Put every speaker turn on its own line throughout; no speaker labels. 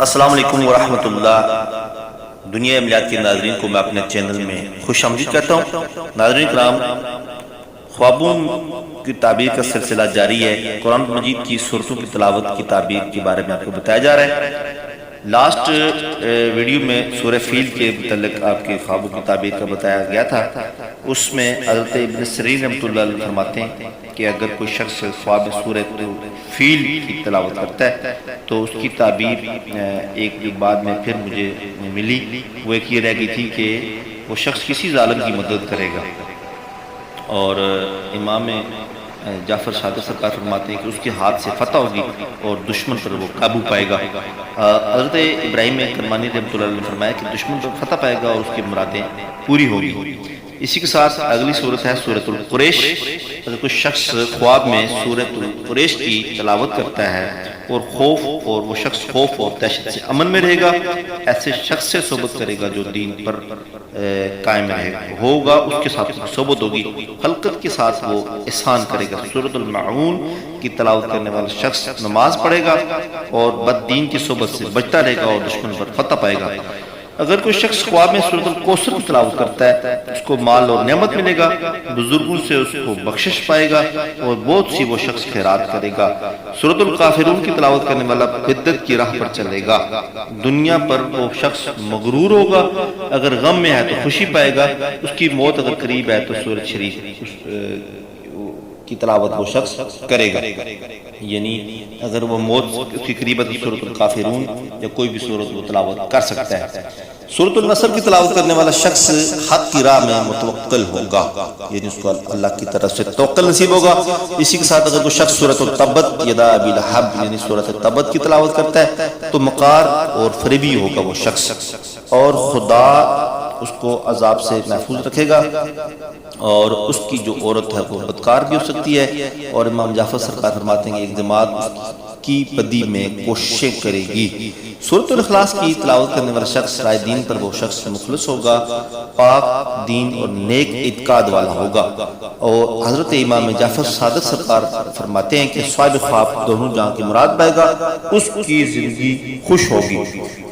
السلام علیکم ورحمۃ اللہ۔ دنیا املاک کے ناظرین کو میں اپنے چینل میں خوش آمدید کہتا ہوں۔ ناظرین کرام، خوابوں کی تعبیر کا سلسلہ جاری ہے۔ قرآن مجید کی سورتوں کی تلاوت کی تعبیر کے بارے میں آپ کو بتایا جا رہا ہے۔ لاسٹ ویڈیو میں سورہ فیل کے متعلق آپ کے خوابوں کی تعبیر کا بتایا گیا تھا۔ اس میں حضرت ابن سیرین رحمۃ اللہ علیہ فرماتے ہیں کہ اگر کوئی شخص خواب میں سورہ فیل کی تلاوت کرتا ہے تو اس کی تعبیر ایک بعد میں پھر مجھے ملی، وہ ایک یہ رہ گئی تھی کہ وہ شخص کسی ظالم کی مدد کرے گا، اور امام جعفر صادق سرکار فرماتے ہیں کہ اس کے ہاتھ سے فتح ہوگی اور دشمن پر وہ قابو پائے گا۔ حضرت ابراہیم کرمانی رحمۃ اللہ علیہ نے فرمایا کہ دشمن پر فتح پائے گا اور اس کی مرادیں پوری ہوگی۔ اسی کے ساتھ اگلی صورت ہے سورۃ القریش۔ اگر کوئی شخص خواب میں سورۃ القریش کی تلاوت کرتا ہے اور وہ شخص خوف اور دہشت سے امن میں رہے گا، ایسے شخص سے صحبت کرے گا جو دین پر قائم ہوگا، اس کے ساتھ صحبت ہوگی، خلقت کے ساتھ وہ احسان کرے گا۔ سورۃ المعون کی تلاوت کرنے والا شخص نماز پڑھے گا اور بد دین کی صحبت سے بچتا رہے گا اور دشمن پر فتح پائے گا۔ اگر کوئی شخص خواب میں سورۃ الکوثر کی تلاوت کرتا ہے، اس کو مال اور نعمت ملے گا، بزرگوں سے اس کو بخشش پائے گا اور بہت سی وہ شخص خیرات کرے گا۔ سورۃ الکافرون کی تلاوت کرنے والا بدعت کی راہ پر چلے گا، دنیا پر وہ شخص مغرور ہوگا، اگر غم میں ہے تو خوشی پائے گا، اس کی موت اگر قریب ہے تو سورۃ شریف کی تلاوت وہ شخص کرے گا، یعنی اگر وہ موت اس کی قریب ہے تو سورۃ الکافرون یا کوئی بھی سورت وہ تلاوت کر سکتا ہے۔ سورۃ النصر کی تلاوت کرنے والا شخص حق کی راہ میں متوکل ہوگا، یعنی اس کو اللہ کی طرف سے توکل نصیب ہوگا۔ اسی کے ساتھ اگر کوئی شخص سورۃ التبت یدا ابی لہب یعنی سورۃ التبت کی تلاوت کرتا ہے تو مکار اور فریبی ہوگا وہ شخص، اور خدا اس کو عذاب سے محفوظ رکھے گا، اور اس کی جو عورت ہے وہ بدکار بھی ہو سکتی ہے، اور امام جعفر سرکار فرماتے ہیں کہ ایک جماعت کی بدی میں کوششیں کرے گی۔ سورۃ الاخلاص کی تلاوت کرنے والا شخص رائے دین پر وہ شخص مخلص ہوگا، پاک دین اور نیک اعتقاد والا ہوگا، اور حضرت امام جعفر صادق سرکار فرماتے ہیں کہ صاحب خواب دونوں جہاں کی مراد پائے گا، اس کی زندگی خوش ہوگی۔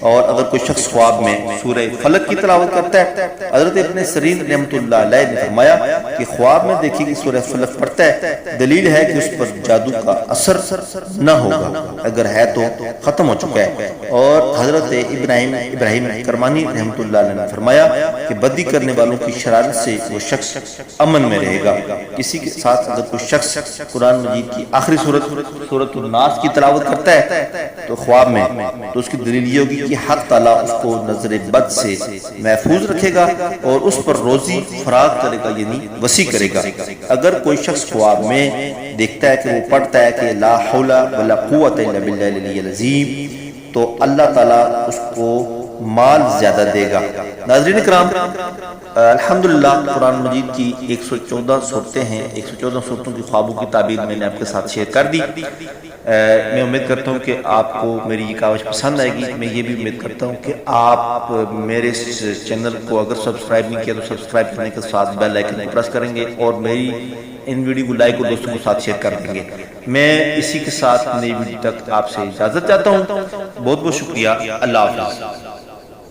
اور اگر کوئی شخص خواب میں سورہ فلق کی تلاوت کرتا ہے، حضرت ابن سیرین رحمۃ اللہ علیہ نے فرمایا کہ خواب میں دیکھیے کہ سورہ فلق پڑھتا ہے، دلیل ہے کہ اس پر جادو کا اثر نہ ہوگا، اگر ہے تو ختم ہو چکا ہے۔ اور حضرت ابراہیم کرمانی رحمۃ اللہ علیہ نے فرمایا کہ بدی کرنے والوں کی شرارت سے وہ شخص امن میں رہے گا۔ اسی کے ساتھ اگر کوئی شخص قرآن مجید کی آخری سورۃ الناس کی تلاوت کرتا ہے تو خواب میں، تو اس کی دلیل یہ ہوگی کہ حق تعالیٰ اس کو نظر بد سے محفوظ رکھے گا اور اس پر روزی فراغ کرے گا، یعنی وسیع کرے گا۔ اگر کوئی شخص خواب میں دیکھتا ہے کہ وہ پڑھتا ہے کہ لا حول ولا قوت الا باللہ العلی العظیم، تو اللہ تعالیٰ اس کو مال زیادہ دے گا۔ ناظرین کرام، الحمدللہ قرآن مجید کی 114 صورتیں ہیں، 114 صورتوں کی خوابوں کی تعبیر میں نے آپ کے ساتھ شیئر کر دی۔ میں امید کرتا ہوں کہ آپ کو میری یہ کاوش پسند آئے گی۔ میں یہ بھی امید کرتا ہوں کہ آپ میرے چینل کو اگر سبسکرائب نہیں کیا تو سبسکرائب کرنے کے ساتھ بیل آئیکن کو پریس کریں گے اور میری ان ویڈیو کو لائک اور دوستوں کے ساتھ شیئر کر دیں گے۔ میں اسی کے ساتھ نئی ویڈیو تک آپ سے اجازت چاہتا ہوں۔ بہت بہت شکریہ۔ اللہ حافظ۔